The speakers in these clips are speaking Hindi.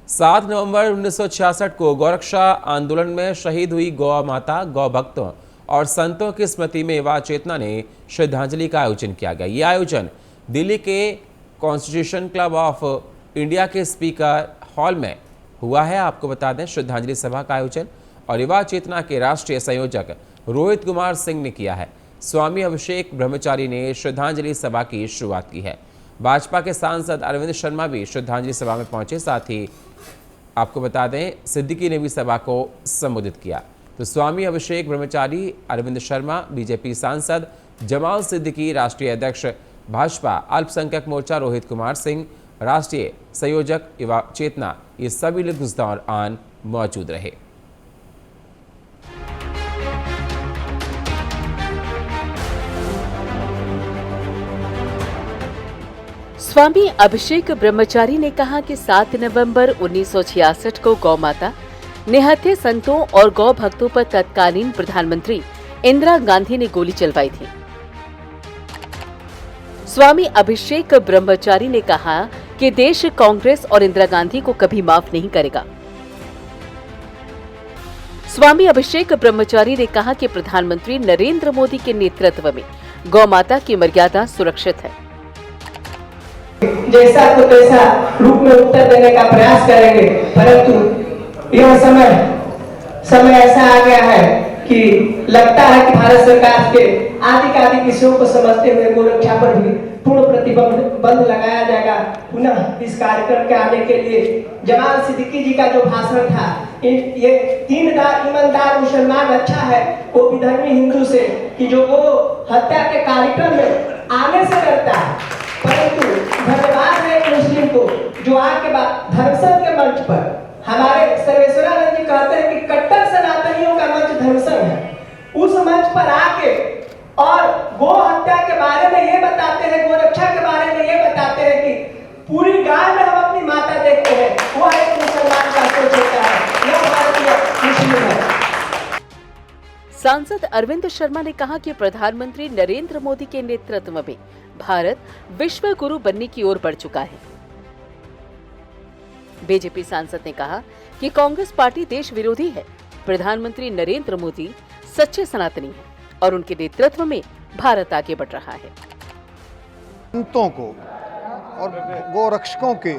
7 नवंबर 1966 को गौरक्षा आंदोलन में शहीद हुई गौ माता, गौ भक्तों और संतों की स्मृति में युवा चेतना ने श्रद्धांजलि का आयोजन किया गया। यह आयोजन दिल्ली के कॉन्स्टिट्यूशन क्लब ऑफ इंडिया के स्पीकर हॉल में हुआ है। आपको बता दें, श्रद्धांजलि सभा का आयोजन और युवा चेतना के राष्ट्रीय संयोजक रोहित कुमार सिंह ने किया है। स्वामी अभिषेक ब्रह्मचारी ने श्रद्धांजलि सभा की शुरुआत की है। भाजपा के सांसद अरविंद शर्मा भी श्रद्धांजलि सभा में पहुंचे। साथ ही आपको बता दें, सिद्दीकी ने भी सभा को संबोधित किया। तो स्वामी अभिषेक ब्रह्मचारी, अरविंद शर्मा, बीजेपी सांसद जमाल सिद्दीकी, राष्ट्रीय अध्यक्ष भाजपा अल्पसंख्यक मोर्चा रोहित कुमार सिंह, राष्ट्रीय संयोजक युवा चेतना, ये सभी लोग इस दौरान मौजूद रहे। स्वामी अभिषेक ब्रह्मचारी ने कहा कि 7 नवंबर 1966 को गौ माता, निहत्थे संतों और गौ भक्तों पर तत्कालीन प्रधानमंत्री इंदिरा गांधी ने गोली चलवाई थी। स्वामी अभिषेक ब्रह्मचारी ने कहा कि देश कांग्रेस और इंदिरा गांधी को कभी माफ नहीं करेगा। स्वामी अभिषेक ब्रह्मचारी ने कहा कि प्रधानमंत्री नरेंद्र मोदी के नेतृत्व में गौ माता की मर्यादा सुरक्षित है। जैसा को तैसा रूप में उत्तर देने का प्रयास करेंगे, परंतु यह समय ऐसा आ गया है कि लगता है कि भारत सरकार के आदि विषयों को समझते हुए गोरक्षा पर भी पूर्ण प्रतिबंध लगाया जाएगा। पुनः इस कार्यक्रम के आने के लिए जमाल सिद्दीकी जी का जो भाषण था, ये ईमानदार मुसलमान अच्छा है वो विधर्मी हिंदू से कि जो वो हत्या के कार्यक्रम में आने से डरता है, परंतु धन्यवाद है मुस्लिम को जो आके बाद धर्मसंघ के मंच पर हमारे सर्वेश्वरानंद जी कहते हैं कि कट्टर सनातनियों का मंच धर्मसंघ है, उस मंच पर आके और गो हत्या के बारे में ये बताते हैं, गोरक्षा के बारे में ये बताते हैं कि पूरी गाय में हम अपनी माता देखते हैं, वो एक मुसलमान का सोच होता है, यह भारतीय मुस्लिम है। सांसद अरविंद शर्मा ने कहा कि प्रधानमंत्री नरेंद्र मोदी के नेतृत्व में भारत विश्व गुरु बनने की ओर बढ़ चुका है। बीजेपी सांसद ने कहा कि कांग्रेस पार्टी देश विरोधी है। प्रधानमंत्री नरेंद्र मोदी सच्चे सनातनी हैं और उनके नेतृत्व में भारत आगे बढ़ रहा है। संतों को और गोरक्षकों के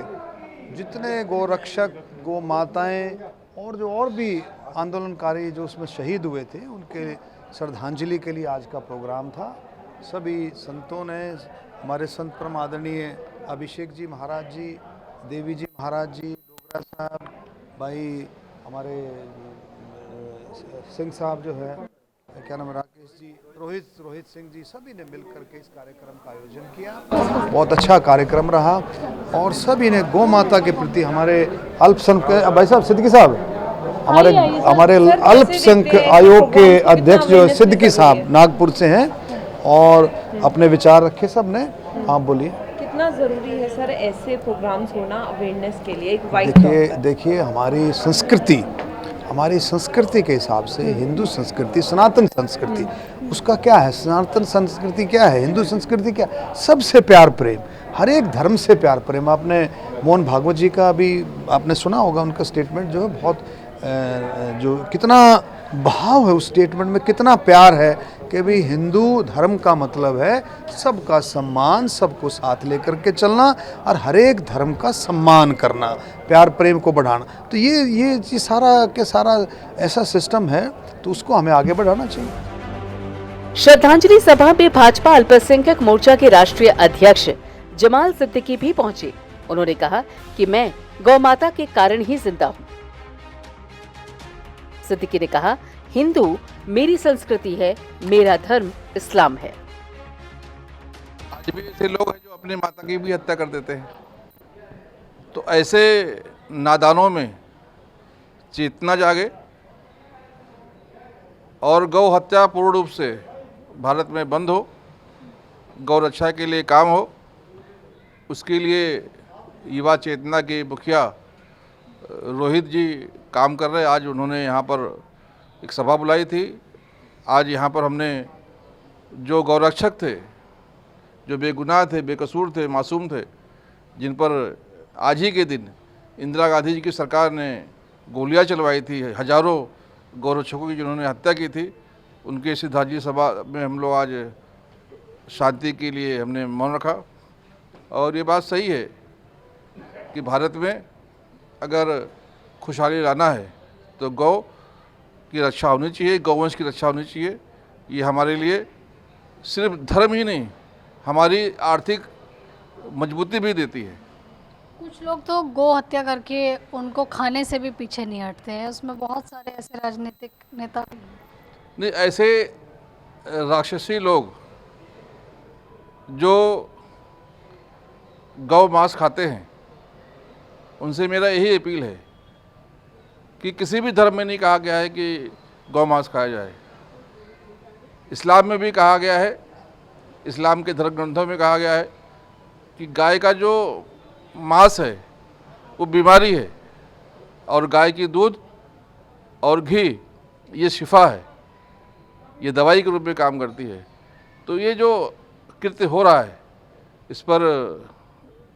जितने गोरक्षक, गो माताएं और जो और भी आंदोलनकारी जो उसमें शहीद हुए थे, उनके श्रद्धांजलि के लिए आज का प्रोग्राम था। सभी संतों ने, हमारे संत परम आदरणीय अभिषेक जी महाराज जी, देवी जी महाराज जी, डोगरा साहब, भाई हमारे सिंह साहब जो है, क्या नाम है, राकेश जी, रोहित सिंह जी, सभी ने मिलकर के इस कार्यक्रम का आयोजन किया। बहुत अच्छा कार्यक्रम रहा और सभी ने गौ माता के प्रति हमारे अल्पसंख्यक भाई साहब सिद्दीकी साहब, हमारे अल्पसंख्यक आयोग के अध्यक्ष जो सिद्दीकी साहब नागपुर से हैं और अपने विचार रखे सब ने। आप बोलिए। कितना ज़रूरी है सर ऐसे प्रोग्राम्स होना अवेयरनेस के लिए? देखिए हमारी संस्कृति के हिसाब से हिंदू संस्कृति, सनातन संस्कृति, उसका क्या है? सनातन संस्कृति क्या है? हिंदू संस्कृति क्या? सबसे प्यार प्रेम, हर एक धर्म से प्यार प्रेम। आपने मोहन भागवत जी का भी आपने सुना होगा, उनका स्टेटमेंट जो है बहुत जो कितना भाव है उस स्टेटमेंट में, कितना प्यार है कि भी हिंदू धर्म का मतलब है सबका सम्मान, सबको साथ लेकर के चलना और हर एक धर्म का सम्मान करना, प्यार प्रेम को बढ़ाना। तो ये सारा के सारा ऐसा सिस्टम है, तो उसको हमें आगे बढ़ाना चाहिए। श्रद्धांजलि सभा में भाजपा अल्पसंख्यक मोर्चा के राष्ट्रीय अध्यक्ष जमाल सिद्दीकी भी पहुंचे। उन्होंने कहा कि मैं गौ माता के कारण ही जिंदा हूँ। सिद्दीकी ने कहा, हिंदू मेरी संस्कृति है, मेरा धर्म इस्लाम है। आज भी ऐसे लोग हैं जो अपनी माता की भी हत्या कर देते हैं। तो ऐसे नादानों में चेतना जागे और गौ हत्या पूर्ण रूप से भारत में बंद हो, गौ रक्षा के लिए काम हो। उसके लिए युवा चेतना के मुखिया रोहित जी काम कर रहे हैं। आज उन्होंने यहाँ पर एक सभा बुलाई थी। आज यहाँ पर हमने जो गौरक्षक थे, जो बेगुनाह थे, बेकसूर थे, मासूम थे, जिन पर आज ही के दिन इंदिरा गांधी जी की सरकार ने गोलियां चलवाई थी, हजारों गौरक्षकों की जिन्होंने हत्या की थी, उनके श्रद्धांजलि सभा में हम लोग आज शांति के लिए हमने मौन रखा। और ये बात सही है कि भारत में अगर खुशहाली लाना है तो गौ की रक्षा होनी चाहिए, गौवंश की रक्षा होनी चाहिए। ये हमारे लिए सिर्फ धर्म ही नहीं, हमारी आर्थिक मजबूती भी देती है। कुछ लोग तो गौ हत्या करके उनको खाने से भी पीछे नहीं हटते हैं, उसमें बहुत सारे ऐसे राजनीतिक नेता भी हैं। नहीं, ऐसे राक्षसी लोग जो गौ मांस खाते हैं, उनसे मेरा यही अपील है कि किसी भी धर्म में नहीं कहा गया है कि गौ मांस खाया जाए। इस्लाम में भी कहा गया है, इस्लाम के धर्म ग्रंथों में कहा गया है कि गाय का जो मांस है वो बीमारी है, और गाय की दूध और घी ये शिफा है, ये दवाई के रूप में काम करती है। तो ये जो कृत्य हो रहा है, इस पर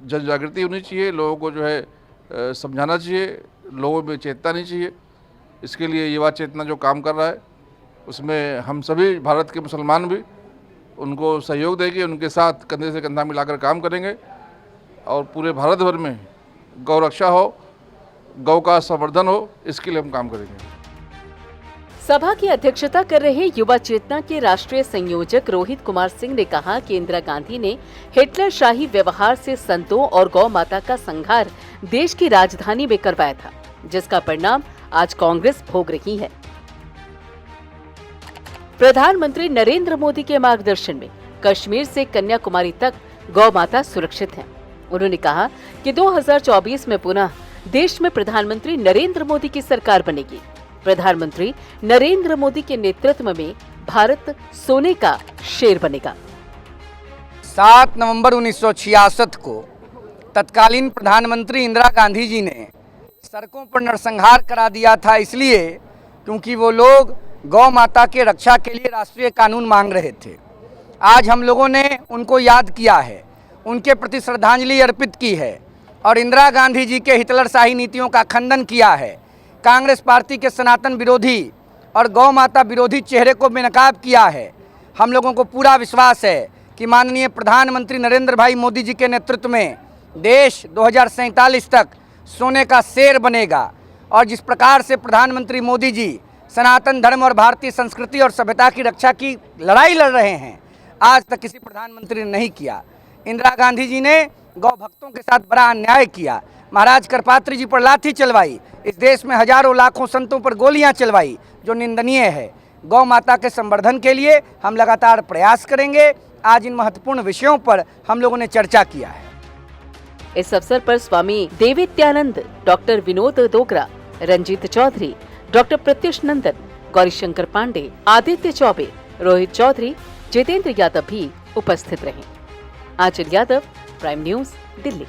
जन जागृति होनी चाहिए, लोगों को जो है समझाना चाहिए, लोगों में चेतना नहीं चाहिए। इसके लिए युवा चेतना जो काम कर रहा है, उसमें हम सभी भारत के मुसलमान भी उनको सहयोग देंगे, उनके साथ कंधे से कंधा मिलाकर काम करेंगे, और पूरे भारत भर में गौ रक्षा हो, गौ का संवर्धन हो, इसके लिए हम काम करेंगे। सभा की अध्यक्षता कर रहे युवा चेतना के राष्ट्रीय संयोजक रोहित कुमार सिंह ने कहा कि इंदिरा गांधी ने हिटलर शाही व्यवहार से संतों और गौ माता का संहार देश की राजधानी में करवाया था, जिसका परिणाम आज कांग्रेस भोग रही है। प्रधानमंत्री नरेंद्र मोदी के मार्गदर्शन में कश्मीर से कन्याकुमारी तक गौ माता सुरक्षित हैं। उन्होंने कहा कि 2024 में पुनः देश में प्रधानमंत्री नरेंद्र मोदी की सरकार बनेगी। प्रधानमंत्री नरेंद्र मोदी के नेतृत्व में भारत सोने का शेर बनेगा। 7 नवंबर 1966 को तत्कालीन प्रधानमंत्री इंदिरा गांधी जी ने सड़कों पर नरसंहार करा दिया था, इसलिए क्योंकि वो लोग गौ माता के रक्षा के लिए राष्ट्रीय कानून मांग रहे थे। आज हम लोगों ने उनको याद किया है, उनके प्रति श्रद्धांजलि अर्पित की है और इंदिरा गांधी जी के हिटलरशाही नीतियों का खंडन किया है। कांग्रेस पार्टी के सनातन विरोधी और गौ माता विरोधी चेहरे को बेनकाब किया है। हम लोगों को पूरा विश्वास है कि माननीय प्रधानमंत्री नरेंद्र भाई मोदी जी के नेतृत्व में देश 2047 तक सोने का शेर बनेगा। और जिस प्रकार से प्रधानमंत्री मोदी जी सनातन धर्म और भारतीय संस्कृति और सभ्यता की रक्षा की लड़ाई लड़ रहे हैं, आज तक किसी प्रधानमंत्री ने नहीं किया। इंदिरा गांधी जी ने गौ भक्तों के साथ बड़ा अन्याय किया, महाराज करपात्री जी पर लाठी चलवाई, इस देश में हजारों लाखों संतों पर गोलियां चलवाई, जो निंदनीय है। गौ माता के संवर्धन के लिए हम लगातार प्रयास करेंगे। आज इन महत्वपूर्ण विषयों पर हम लोगों ने चर्चा किया है। इस अवसर पर स्वामी देवित्यानंद, डॉक्टर विनोद डोगरा, रंजीत चौधरी, डॉक्टर प्रत्युष नंदन, गौरीशंकर पांडे, आदित्य चौबे, रोहित चौधरी, जितेंद्र यादव भी उपस्थित रहे। आंचल यादव, प्राइम न्यूज, दिल्ली।